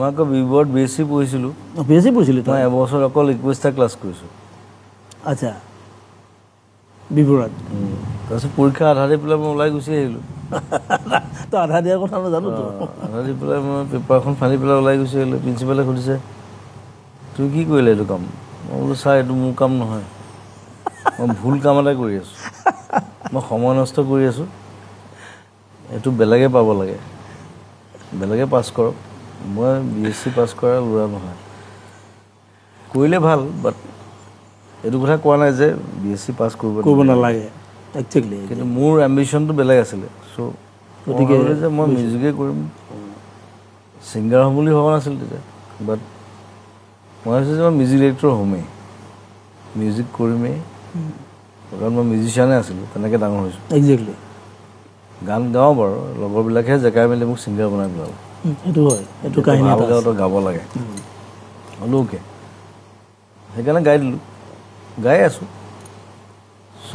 মই আকৌ বিবৰত বিএছচি পঢ়িছিলোঁ। বিএছচি পঢ়িছিলোঁ মই এবছৰ অকল 21টা ক্লাছ কৰিছোঁ। আচ্ছা বিবৰত তাৰপিছত পৰীক্ষা আধা দি পেলাই মই ওলাই গুচি আহিলোঁ। তো আধা দিয়াৰ কথা নাজানোতো। আধা দি পেলাই মই পেপাৰখন ফালি পেলাই ওলাই গুচি আহিলোঁ। প্ৰিন্সিপালে সুধিছে তুমি কি কৰিলে এইটো কাম? মই বোলো ছাৰ এইটো মোৰ কাম নহয়, মই ভুল কাম এটা কৰি আছোঁ, মই সময় নষ্ট কৰি আছোঁ, এইটো বেলেগে পাব লাগে, বেলেগে পাছ কৰক, মই বিএছচি পাছ কৰা ল'ৰা নহয়। কৰিলে ভাল, বাট এইটো কথা কোৱা নাই যে বিএছচি পাছ কৰিব নালাগে একজেক্টলি। কিন্তু মোৰ এম্বিশ্যনটো বেলেগ আছিলে। চ' গতিকে যে মই মিউজিকেই কৰিম, ছিংগাৰ হ'ম বুলি ভবা নাছিলোঁ তেতিয়া। বাট মই ভাবিছোঁ যে মই মিউজিক ডিৰেক্টৰ হ'মেই, মিউজিক কৰিমেই, কাৰণ মই মিউজিচিয়ানে আছিলোঁ, তেনেকৈ ডাঙৰ হৈছোঁ। একজেক্টলি গান গাওঁ বাৰু, লগৰবিলাকেহে জেকাই মেলি মোক ছিংগাৰ বনাই পেলালে। সেইটো হয়, সেইটো কাহিনী ভাল গাওঁ তই গাব লাগে, হ'লো অ'কে, সেইকাৰণে গাই দিলোঁ, গাই আছোঁ। চ'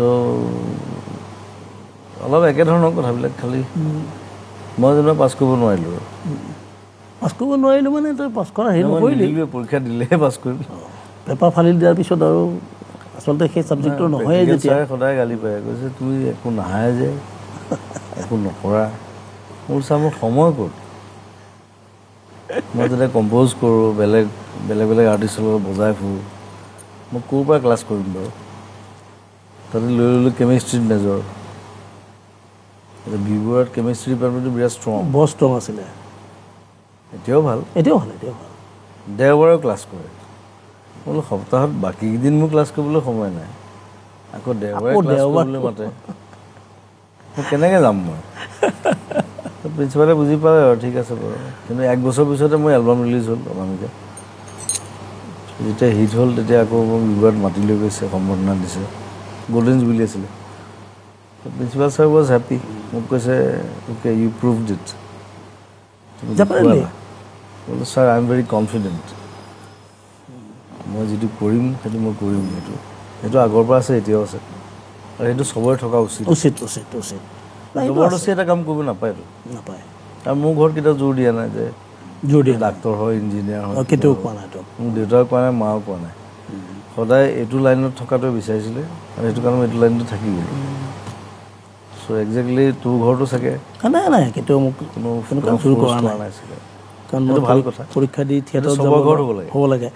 অলপ একেধৰণৰ কথাবিলাক, খালি মই যেনিবা পাছ কৰিব নোৱাৰিলোঁ। পাছ কৰিব নোৱাৰিলোঁ মানে তই পাছ কৰা হেৰি নকৰিলি, পৰীক্ষা দিলেহে পাছ কৰিম। পেপাৰ ফালি দিয়াৰ পিছত আৰু আচলতে সেই ছাবজেক্টৰ নহয়ে যেতিয়া সদায় গালি পায়, কৈছে তুমি একো নাহাই যে, একো নকৰা। মোৰ চাহ মোৰ সময় ক'ত? মই যেতিয়া কম্প'জ কৰোঁ, বেলেগ বেলেগ আৰ্টিষ্টৰ লগত বজাই ফুৰোঁ, মই ক'ৰ পৰা ক্লাছ কৰিম বাৰু? তাতে লৈ ল'লোঁ কেমেষ্ট্ৰিত মেজৰ। বিবৰুৱাত কেমেষ্ট্ৰি ডিপাৰ্টমেণ্টটো বিৰাট ষ্ট্ৰং, বৰ ষ্ট্ৰং আছিলে। এতিয়াও ভাল, এতিয়াও ভাল, এতিয়াও ভাল। দেওবাৰেও ক্লাছ কৰে। বোলো সপ্তাহত বাকীকেইদিন মোৰ ক্লাছ কৰিবলৈ সময় নাই, আকৌ দেওবাৰে ক্লাছ কৰিবলৈ মাতে, মই কেনেকৈ যাম? মই প্ৰিন্সিপালে বুজি পালে আৰু ঠিক আছে বাৰু। কিন্তু 1 বছৰ পিছতে মোৰ এলবাম ৰিলিজ হ'ল অনামিকা। যেতিয়া হিট হ'ল তেতিয়া আকৌ মোক বিবৰুৱাত মাতি লৈ গৈছে, সম্বৰ্ধনা দিছে, গল্ডেন জুবিলি আছিলে। প্ৰিন্সিপাল ছাৰ ৱাজ হেপ্পী, মোক কৈছে অ'কে ইউ প্ৰুভড ইট। বোলো sir I am very confident, মই যিটো কৰিম সেইটো মই কৰিম। সেইটো আগৰ পৰা আছে, এতিয়াও আছে, আৰু সেইটো চবৰে থকা উচিত। জবৰদস্তি এটা কাম কৰিব নাপায়তো, নাপায়। আৰু মোৰ ঘৰত কেতিয়াও জোৰ দিয়া নাই যে ডাক্তৰ হয়, ইঞ্জিনিয়াৰ হয়, কেতিয়াও কোৱা নাই। মোৰ দেউতাও কোৱা নাই, মাও কোৱা নাই। সদায় এইটো লাইনত থকাটোৱে বিচাৰিছিলে, আৰু সেইটো কাৰণে মই এইটো লাইনতে থাকি গ'লোঁ। চ' একজেক্টলি তোৰ ঘৰটো চাগে নাই, কেতিয়াও মোক কোনো জোৰ কৰা নাই, কাৰণ মই ভাল কথা। পৰীক্ষা দি থিয়েটাৰত চবৰ ঘৰত হ'ব লাগে।